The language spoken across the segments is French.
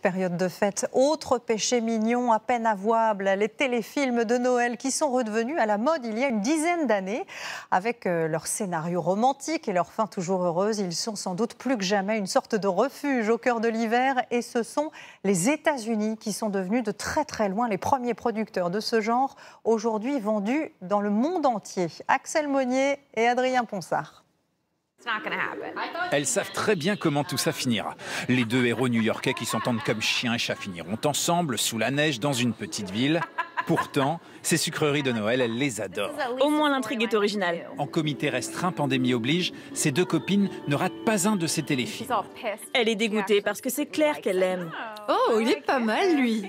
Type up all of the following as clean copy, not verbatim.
période de fête. Autre péché mignon à peine avouable, les téléfilms de Noël qui sont redevenus à la mode il y a une dizaine d'années. Avec leur scénario romantique et leur fin toujours heureuse, ils sont sans doute plus que jamais une sorte de refuge au cœur de l'hiver. Et ce sont les États-Unis qui sont devenus de très très loin les premiers producteurs de ce genre, aujourd'hui vendus dans le monde entier. Axel Monnier et Adrien Ponsard. Elles savent très bien comment tout ça finira. Les deux héros new-yorkais qui s'entendent comme chien et chat finiront ensemble, sous la neige, dans une petite ville. Pourtant, ces sucreries de Noël, elles les adorent. Au moins l'intrigue est originale. En comité restreint, pandémie oblige, ces deux copines ne ratent pas un de ces téléfilms. Elle est dégoûtée parce que c'est clair qu'elle l'aime. Oh, il est pas mal, lui.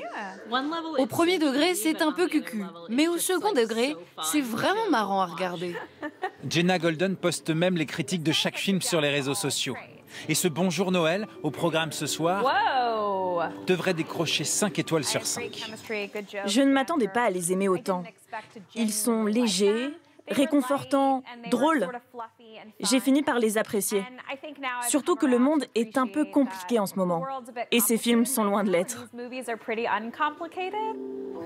Au premier degré, c'est un peu cucu. Mais au second degré, c'est vraiment marrant à regarder. Jenna Golden poste même les critiques de chaque film sur les réseaux sociaux. Et ce Bonjour Noël, au programme ce soir, devrait décrocher 5 étoiles sur 5. Je ne m'attendais pas à les aimer autant. Ils sont légers, réconfortants, drôles. J'ai fini par les apprécier. Surtout que le monde est un peu compliqué en ce moment. Et ces films sont loin de l'être.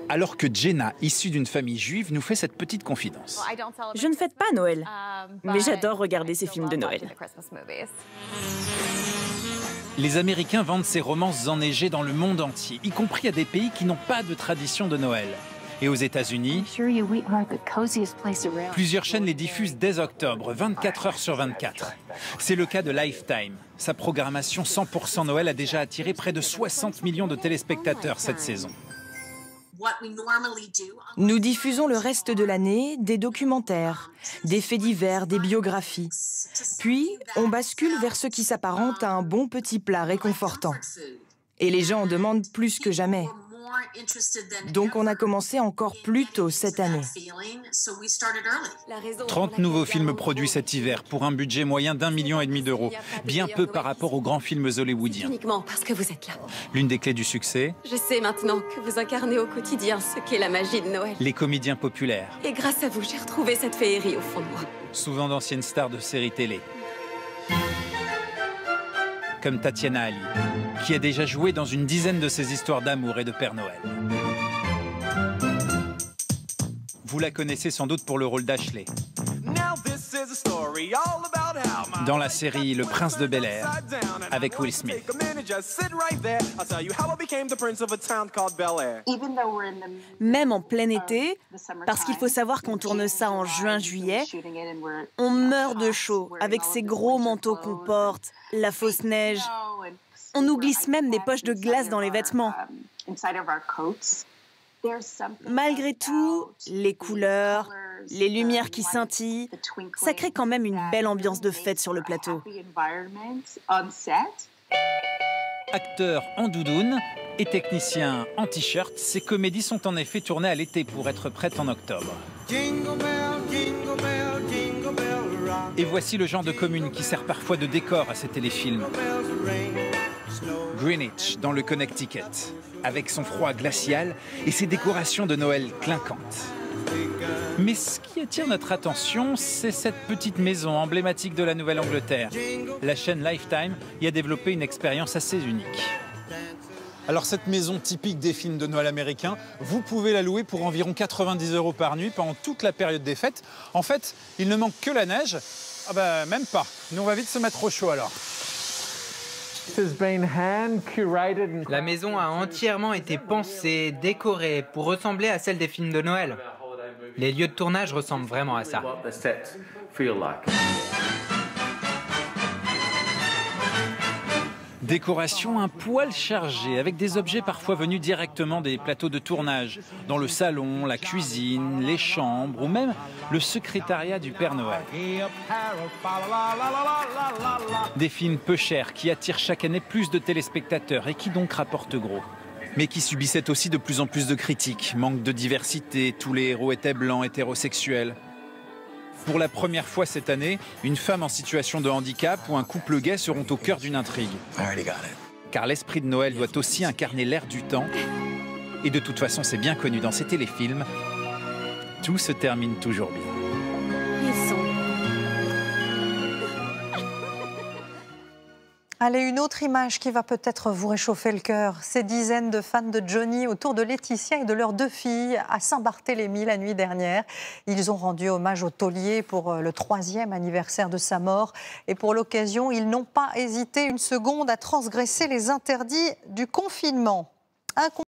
Alors que Jenna, issue d'une famille juive, nous fait cette petite confidence. Je ne fête pas Noël, mais j'adore regarder ces films de Noël. Les Américains vendent ces romances enneigées dans le monde entier, y compris à des pays qui n'ont pas de tradition de Noël. Et aux États-Unis, plusieurs chaînes les diffusent dès octobre, 24 heures sur 24. C'est le cas de Lifetime. Sa programmation 100% Noël a déjà attiré près de 60 millions de téléspectateurs cette saison. Nous diffusons le reste de l'année des documentaires, des faits divers, des biographies. Puis, on bascule vers ce qui s'apparente à un bon petit plat réconfortant. Et les gens en demandent plus que jamais. Donc on a commencé encore plus tôt cette année. 30 nouveaux films produits cet hiver pour un budget moyen d'1,5 million d'euros. Bien peu par rapport aux grands films hollywoodiens. Uniquement parce que vous êtes là. L'une des clés du succès, Je sais maintenant que vous incarnez au quotidien ce qu'est la magie de Noël. les comédiens populaires, Et grâce à vous, j'ai retrouvé cette féerie au fond de moi. souvent d'anciennes stars de séries télé. Comme Tatiana Ali, qui a déjà joué dans une dizaine de ces histoires d'amour et de Père Noël. Vous la connaissez sans doute pour le rôle d'Ashley dans la série Le Prince de Bel-Air avec Will Smith. Même en plein été, parce qu'il faut savoir qu'on tourne ça en juin-juillet, on meurt de chaud avec ces gros manteaux qu'on porte, la fausse neige. On nous glisse même des poches de glace dans les vêtements. Malgré tout, les couleurs, les lumières qui scintillent, ça crée quand même une belle ambiance de fête sur le plateau. Acteurs en doudoune et techniciens en t-shirt, ces comédies sont en effet tournées à l'été pour être prêtes en octobre. Et voici le genre de commune qui sert parfois de décor à ces téléfilms. Greenwich, dans le Connecticut, avec son froid glacial et ses décorations de Noël clinquantes. Mais ce qui attire notre attention, c'est cette petite maison emblématique de la Nouvelle-Angleterre. La chaîne Lifetime y a développé une expérience assez unique. Alors cette maison typique des films de Noël américains, vous pouvez la louer pour environ 90 € par nuit pendant toute la période des fêtes. En fait, il ne manque que la neige. Ah bah même pas. Nous on va vite se mettre au chaud alors. La maison a entièrement été pensée, décorée pour ressembler à celle des films de Noël. Les lieux de tournage ressemblent vraiment à ça. Décoration un poil chargée, avec des objets parfois venus directement des plateaux de tournage, dans le salon, la cuisine, les chambres ou même le secrétariat du Père Noël. Des films peu chers qui attirent chaque année plus de téléspectateurs et qui donc rapportent gros. Mais qui subissaient aussi de plus en plus de critiques. Manque de diversité, tous les héros étaient blancs, hétérosexuels. Pour la première fois cette année, une femme en situation de handicap ou un couple gay seront au cœur d'une intrigue. Car l'esprit de Noël doit aussi incarner l'air du temps. Et de toute façon, c'est bien connu dans ces téléfilms, tout se termine toujours bien. Ils sont... Allez, une autre image qui va peut-être vous réchauffer le cœur. Ces dizaines de fans de Johnny autour de Laetitia et de leurs 2 filles à Saint-Barthélemy la nuit dernière. Ils ont rendu hommage au taulier pour le 3e anniversaire de sa mort. Et pour l'occasion, ils n'ont pas hésité une seconde à transgresser les interdits du confinement.